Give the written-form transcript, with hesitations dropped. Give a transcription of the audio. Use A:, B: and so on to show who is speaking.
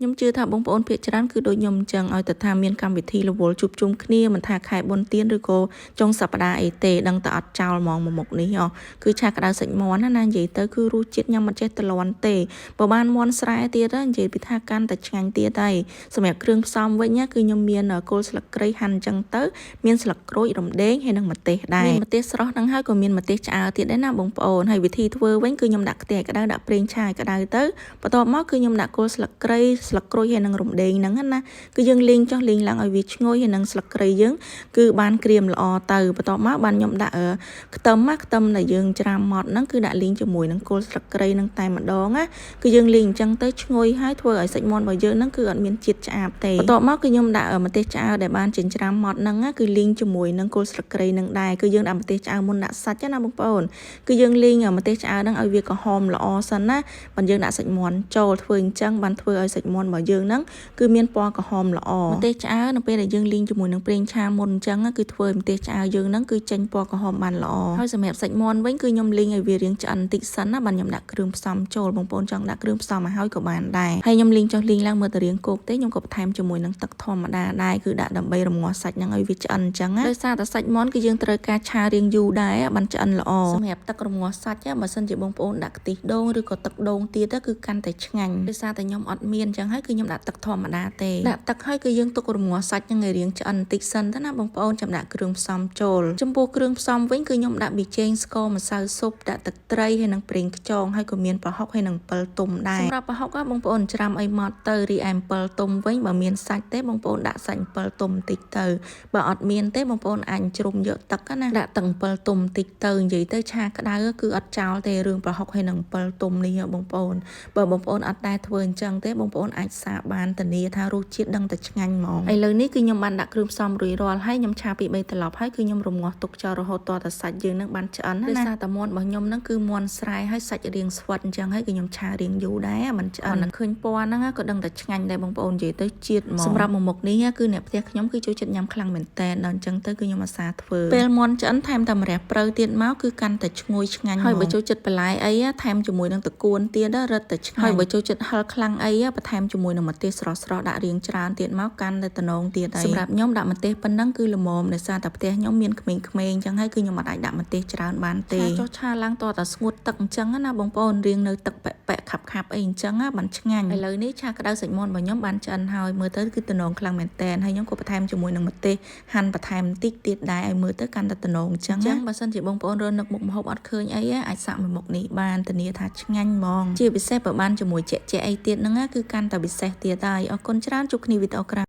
A: ខ្ញុំជឿថាបងប្អូនភាគច្រើនគឺដូចខ្ញុំអញ្ចឹងឲ្យតែថាមានកម្មវិធីរវល់ជួបជុំគ្នាមិនថាខែបុណ្យទានឬក៏ចុងសប្តាហ៍អីទេដឹងតែអត់ចោលហ្មងមួយមុខនេះគឺឆាក្តៅសាច់មាន់ណានិយាយទៅគឺរសជាតិញ៉ាំមិនចេះតលន់ទេបើបានមាន់ស្រែទៀតនិយាយពីថាកាន់តែឆ្ងាញ់ទៀតហើយសម្រាប់គ្រឿងផ្សំវិញគឺខ្ញុំមានគល់ស្លឹកគ្រៃហាន់អញ្ចឹងទៅមានស្លឹកក្រូចរំដេងហើយនិងម្ទេសដែរមានម្ទេសស្រស់ហ្នឹងហើយក៏មានម្ទេសឆ្អើរទៀតដែរណាបងប្អូនហើយវិធីធ្វើវិញគឺខ្ញុំដាក់ខ្ទះក្តៅដាក់ប្រេងឆាក្តៅទៅបន្ទាប់មកគឺខ្ញុំដាក់គល់ស្លឹកគ្រៃស្លឹកក្រូចហើយនិងរំដេងហ្នឹងណាគឺយើងលីងចុះលីងឡើងឲ្យវាឈ្ងុយហើយនិងស្លឹកគ្រៃយើងគឺបានក្រៀមល្អទៅបន្ទាប់មកបានខ្ញុំដាក់ខ្ទឹមដែលយើងច្រាមម៉ត់ហ្នឹងគឺដាក់លីងជាមួយនឹងគល់ស្លឹកគ្រៃហ្នឹងតែម្ដងណាគឺយើងលីងអញ្ចឹងទៅឈ្ងុយហើយធ្វើឲ្យសាច់មាន់របស់យើងហ្នឹងគឺអត់មានជាតិឆ្អាបទេបន្ទាប់មកគឺខ្ញុំដាក់ម្ទេសឆ្អើរដែលបានចិញ្ច្រាំម៉ត់ហ្នឹងគឺលីងជាមួយនឹងគល់ស្លឹកគ្រៃហ្នឹងដែរគឺយើងដាក់ម្ទេសឆ្អើរមុនដាក់សាច់ណាបងប្អូនគឺយើងលីងម្ទេសឆ្អើរហ្នឹងឲ្យវាក្រហមល្អសិនណាបានយើងដាក់សាច់មាន់ចូលធ្វើអញ្ចឹងបានធ្វើឲ្យសាច់មាន់របស់យើងហ្នឹងគឺមានពណ៌ក្រហមល្អម្ទេសឆ្អើរនៅពេលដែលយើងលីងជាមួយនឹងប្រេងឆាមុនអញ្ចឹងគឺធ្វើឲ្យម្ទេសឆ្អើរយើងហ្នឹងគឺចេញពណ៌ក្រហមបានល្អហើយសម្រាប់សាច់មាន់វិញគឺខ្ញុំលីងឲ្យវារាងឆ្អិនតិចសិនណាបានខ្ញុំដាក់គ្រឿងផ្សំចូលបងប្អូនចង់ដាក់គ្រឿងផ្សំមកហើយក៏បានដែរហើយខ្ញុំលីងចុះលីងឡើងមើលទៅរាងគោកទេខ្ញុំក៏បន្ថែមជាមួយនឹងទឹកធម្មតាដែរគឺដាក់ដើម្បីរងាស់សាច់ហ្នឹងឲ្យវាឆ្អិនអញ្ចឹងដោយសារតែសាច់មាន់គឺយើងត្រូវការឆារាងយូរដែរបានឆ្អិនល្អសម្រាប់ទឹករងាស់សាច់បើសិនជាបងប្អូនដាក់ខ្ទិះដូងឬក៏ទឹកដូងទៀតគឺកាន់តែឆ្ងាញ់ដោយសារតែខ្ញុំអត់មានអញ្ចឹងហើយគឺខ្ញុំដាក់ទឹកធម្មតាទេដាក់ទឹកហើយគឺយើងទុករងាស់សាច់ហ្នឹងឲ្យរាងឆ្អិនតិចសិនទៅណាបងប្អូនចាំដាក់គ្រឿងផ្សំចូលចំពោះគ្រឿងផ្សំវិញគឺខ្ញុំដាក់ប៊ីចេងស្ករម្សៅស៊ុបដាក់ទឹកត្រីហើយនិងប្រេងខ្យងហើយក៏មានប្រហុកហើយនិងអំពិលទុំដែរសម្រាប់ប្រហុកបងប្អូនច្រាំឲ្យម៉ត់ទៅរីឯអំពិលទុំវិញបើមានសាច់ទេបងប្អូនដាក់សាច់អំពិលទុំបន្តិចទៅបើអត់មានទេបងប្អូនអាចជ្រុំយកទឹកណាដាក់ទឹកអំពិលទុំបន្តិចទៅនិយាយទៅឆាក្តៅគឺអត់ចោលទេរឿងប្រហុកហើយនិងអំពិលទុំនេះបងប្អូនបើបងប្អូនអត់ដែរធ្វើអញ្ចឹងទេបងប្អូនអាចសាកបានធានាថារសជាតិដឹងតែឆ្ងាញ់ហ្មងឥឡូវនេះគឺខ្ញុំបានដាក់គ្រឿងផ្សំរួចរាល់ហើយខ្ញុំឆាពី3ត្រឡប់ហើយគឺខ្ញុំរងាស់ទុកចោលរហូតតតែសាច់យើងនឹងបានឆ្អិនណាដោយសារតែមាន់របស់ខ្ញុំហ្នឹងគឺមាន់ស្រែហើយសាច់រាងស្វិតអញ្ចឹងហើយគឺខ្ញុំឆារាងយូរដែរมันឆ្អិនឃើញពណ៌ហ្នឹងក៏ដឹងតែឆ្ងាញ់ដែរបងប្អូននិយាយទៅជាតិហ្មងសម្រាប់មួយមុខនេះគឺអ្នកផ្ទះខ្ញុំគឺចូលចិត្តញ៉ាំខ្លាំងមែនតើដល់អញ្ចឹងទៅគឺខ្ញុំអាសាធ្វើពេលមាន់ឆ្អិនថែមតែម្រះព្រៅទៀតមកគឺកាន់តែឈ្ងុយឆ្ងាញ់ហើយបើចូលចិត្តបន្លែអីថែមជាមួយនឹងតកួនទៀតរឹតតែឆ្ងាញ់ហើយបើចូលចិត្តហឹរខ្លាំងអីបន្ថែមជាមួយនឹងម្ទេសស្រស់ៗដាក់រាងច្រើនទៀតមកកាន់តែតំណងទៀតហើយសម្រាប់ខ្ញុំដាក់ម្ទេសប៉ុណ្ណឹងគឺល្មមដោយសារតែផ្ទះខ្ញុំមានក្មេងៗអញ្ចឹងហើយគឺខ្ញុំអត់អាចដាក់ម្ទេសច្រើនបានទេចុះឆាឡើងតតែស្ងួតទឹកអញ្ចឹងណាបងប្អូនរៀងនៅទឹកប៉ែកខាប់អីអញ្ចឹងបានឆ្ងាញ់ឥឡូវនេះឆាក្តៅសាច់មាន់របស់ខ្ញុំបានឆ្អិនហើយមើលទៅគឺតំណងខ្លាំងមែនតើហើយខ្ញុំក៏បន្ថែមជាមួយនឹងម្ទេសហាន់បន្ថែមបន្តិចទៀតដែរឲ្យមើលទៅកាន់តែតំណងអញ្ចឹងបើសិនជាបងប្អូនរកនឹកមុខម្ហូបអត់ឃើញអីអាចសាកមួយមុខនេះបានធានាថាឆ្ងាញ់ហ្មងជាពិសេសបើបានជាមួយជែកអីទៀតហ្នឹងគឺកាន់តែពិសេសទៀតហើយអរគុណច្រើនជួបគ្នាវីដេអូក្រោយ